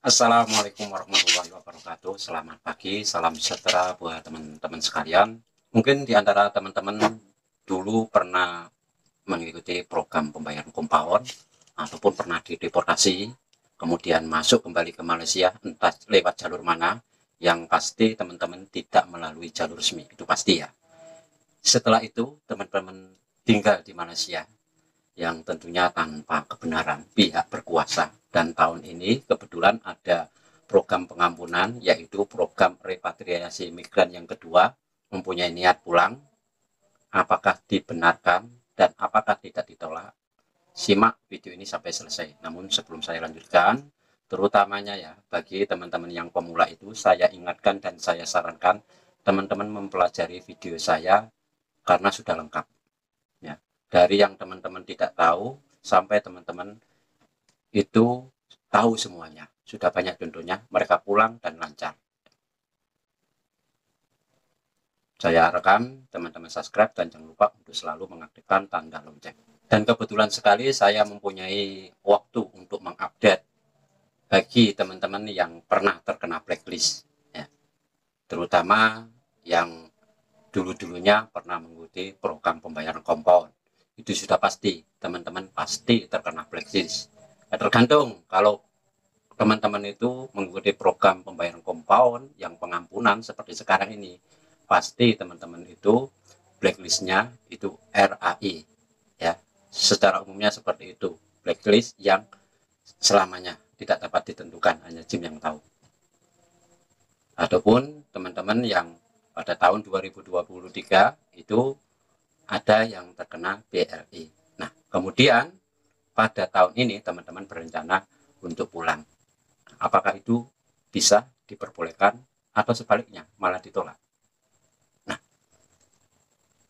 Assalamualaikum warahmatullahi wabarakatuh. Selamat pagi, salam sejahtera buat teman-teman sekalian. Mungkin di antara teman-teman dulu pernah mengikuti program pembayaran kompaun ataupun pernah dideportasi, kemudian masuk kembali ke Malaysia, entah lewat jalur mana, yang pasti teman-teman tidak melalui jalur resmi, itu pasti ya. Setelah itu, teman-teman tinggal di Malaysia, yang tentunya tanpa kebenaran pihak berkuasa. Dan tahun ini kebetulan ada program pengampunan, yaitu program repatriasi migran yang kedua, mempunyai niat pulang. Apakah dibenarkan dan apakah tidak ditolak? Simak video ini sampai selesai. Namun sebelum saya lanjutkan, terutamanya ya bagi teman-teman yang pemula itu, saya ingatkan dan saya sarankan teman-teman mempelajari video saya karena sudah lengkap. Ya, dari yang teman-teman tidak tahu sampai teman-teman itu tahu semuanya. Sudah banyak contohnya, mereka pulang dan lancar. Saya harapkan teman-teman subscribe dan jangan lupa untuk selalu mengaktifkan tanda lonceng. Dan kebetulan sekali saya mempunyai waktu untuk mengupdate bagi teman-teman yang pernah terkena blacklist. Ya, terutama yang dulu-dulunya pernah mengikuti program pembayaran kompaun. Itu sudah pasti, teman-teman pasti terkena blacklist. Ya, tergantung kalau teman-teman itu mengikuti program pembayaran kompaun yang pengampunan seperti sekarang ini, pasti teman-teman itu blacklistnya itu RAI, ya, secara umumnya seperti itu, blacklist yang selamanya tidak dapat ditentukan, hanya Jim yang tahu. Ataupun teman-teman yang pada tahun 2023 itu ada yang terkena BLI. Nah, kemudian pada tahun ini teman-teman berencana untuk pulang. Apakah itu bisa diperbolehkan atau sebaliknya malah ditolak? Nah,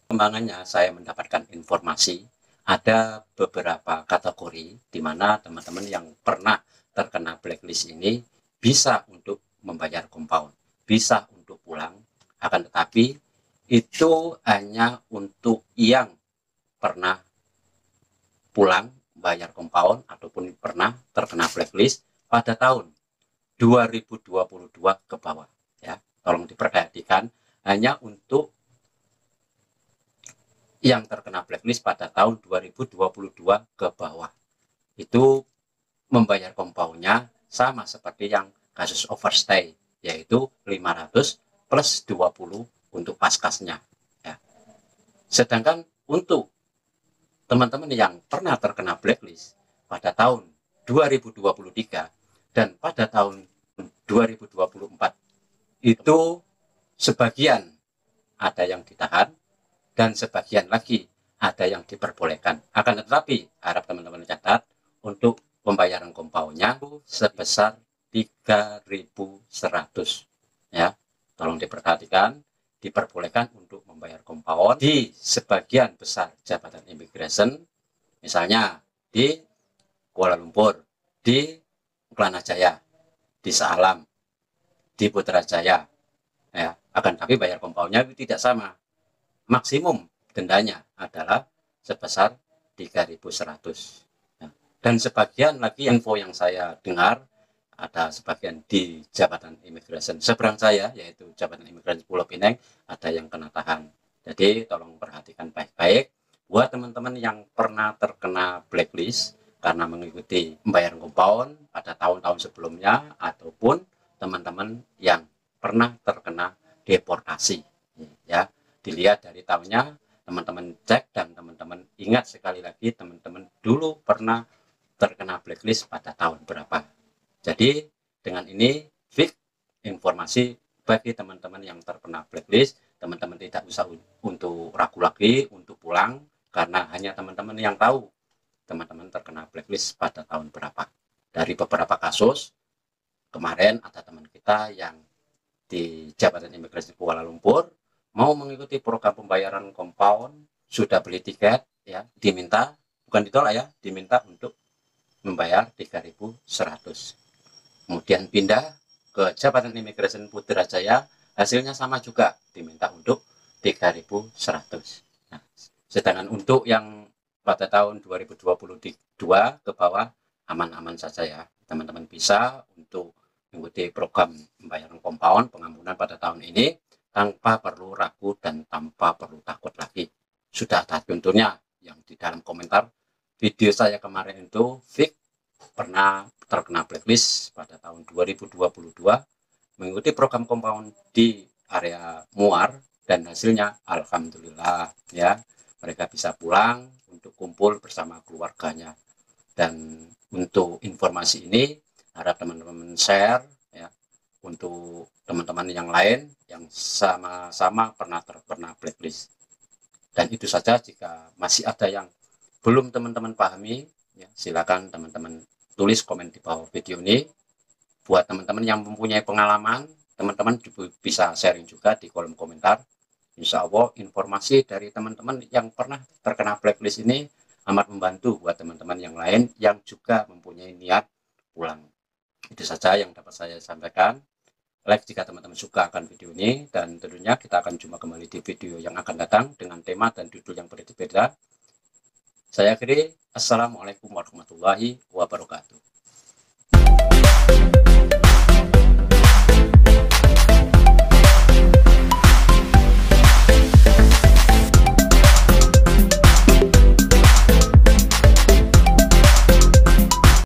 kembangannya saya mendapatkan informasi ada beberapa kategori di mana teman-teman yang pernah terkena blacklist ini bisa untuk membayar kompaun, bisa untuk pulang, akan tetapi itu hanya untuk yang pernah pulang bayar kompaun ataupun pernah terkena blacklist pada tahun 2022 ke bawah, ya. Tolong diperhatikan, hanya untuk yang terkena blacklist pada tahun 2022 ke bawah. Itu membayar kompaunnya sama seperti yang kasus overstay, yaitu 500 plus 20 untuk paskasnya, ya. Sedangkan untuk teman-teman yang pernah terkena blacklist pada tahun 2023 dan pada tahun 2024 itu sebagian ada yang ditahan dan sebagian lagi ada yang diperbolehkan. Akan tetapi harap teman-teman catat untuk pembayaran kompaunnya sebesar 3.100, ya. Tolong diperhatikan, diperbolehkan untuk membayar kompaun di sebagian besar jabatan imigrasi, misalnya di Kuala Lumpur, di Kelana Jaya, di Salam, di Putrajaya, ya. Akan tapi bayar kompaunnya tidak sama. Maksimum dendanya adalah sebesar 3.100. Ya. Dan sebagian lagi info yang saya dengar, ada sebagian di Jabatan Imigrasi seberang saya, yaitu Jabatan Imigrasi Pulau Pinang, ada yang kena tahan. Jadi tolong perhatikan baik-baik buat teman-teman yang pernah terkena blacklist karena mengikuti pembayaran kompaun pada tahun-tahun sebelumnya, ataupun teman-teman yang pernah terkena deportasi, ya. Dilihat dari tahunnya, teman-teman cek dan teman-teman ingat sekali lagi teman-teman dulu pernah terkena blacklist pada tahun berapa. Jadi dengan ini fix informasi bagi teman-teman yang terkena blacklist, teman-teman tidak usah untuk ragu lagi untuk pulang, karena hanya teman-teman yang tahu teman-teman terkena blacklist pada tahun berapa. Dari beberapa kasus kemarin ada teman kita yang di Jabatan Imigrasi Kuala Lumpur mau mengikuti program pembayaran kompaun, sudah beli tiket, ya, diminta, bukan ditolak ya, diminta untuk membayar 3.100. Kemudian pindah ke Jabatan Imigrasi Putrajaya, hasilnya sama juga, diminta untuk 3.100. Nah, sedangkan untuk yang pada tahun 2022 ke bawah aman-aman saja, ya. Teman-teman bisa untuk mengikuti program pembayaran kompaun pengampunan pada tahun ini tanpa perlu ragu dan tanpa perlu takut lagi. Sudah ada contohnya yang di dalam komentar video saya kemarin itu, Vic pernah terkena blacklist pada tahun 2022 mengikuti program kompaun di area Muar, dan hasilnya alhamdulillah ya, mereka bisa pulang untuk kumpul bersama keluarganya. Dan untuk informasi ini harap teman-teman share ya untuk teman-teman yang lain yang sama-sama pernah terkena blacklist. Dan itu saja, jika masih ada yang belum teman-teman pahami ya, silakan teman-teman tulis komen di bawah video ini. Buat teman-teman yang mempunyai pengalaman, teman-teman bisa sharing juga di kolom komentar. Insya Allah informasi dari teman-teman yang pernah terkena blacklist ini amat membantu buat teman-teman yang lain yang juga mempunyai niat pulang. Itu saja yang dapat saya sampaikan. Like jika teman-teman suka akan video ini, dan tentunya kita akan jumpa kembali di video yang akan datang dengan tema dan judul yang berbeda-beda. Saya akhiri, assalamualaikum warahmatullahi wabarakatuh.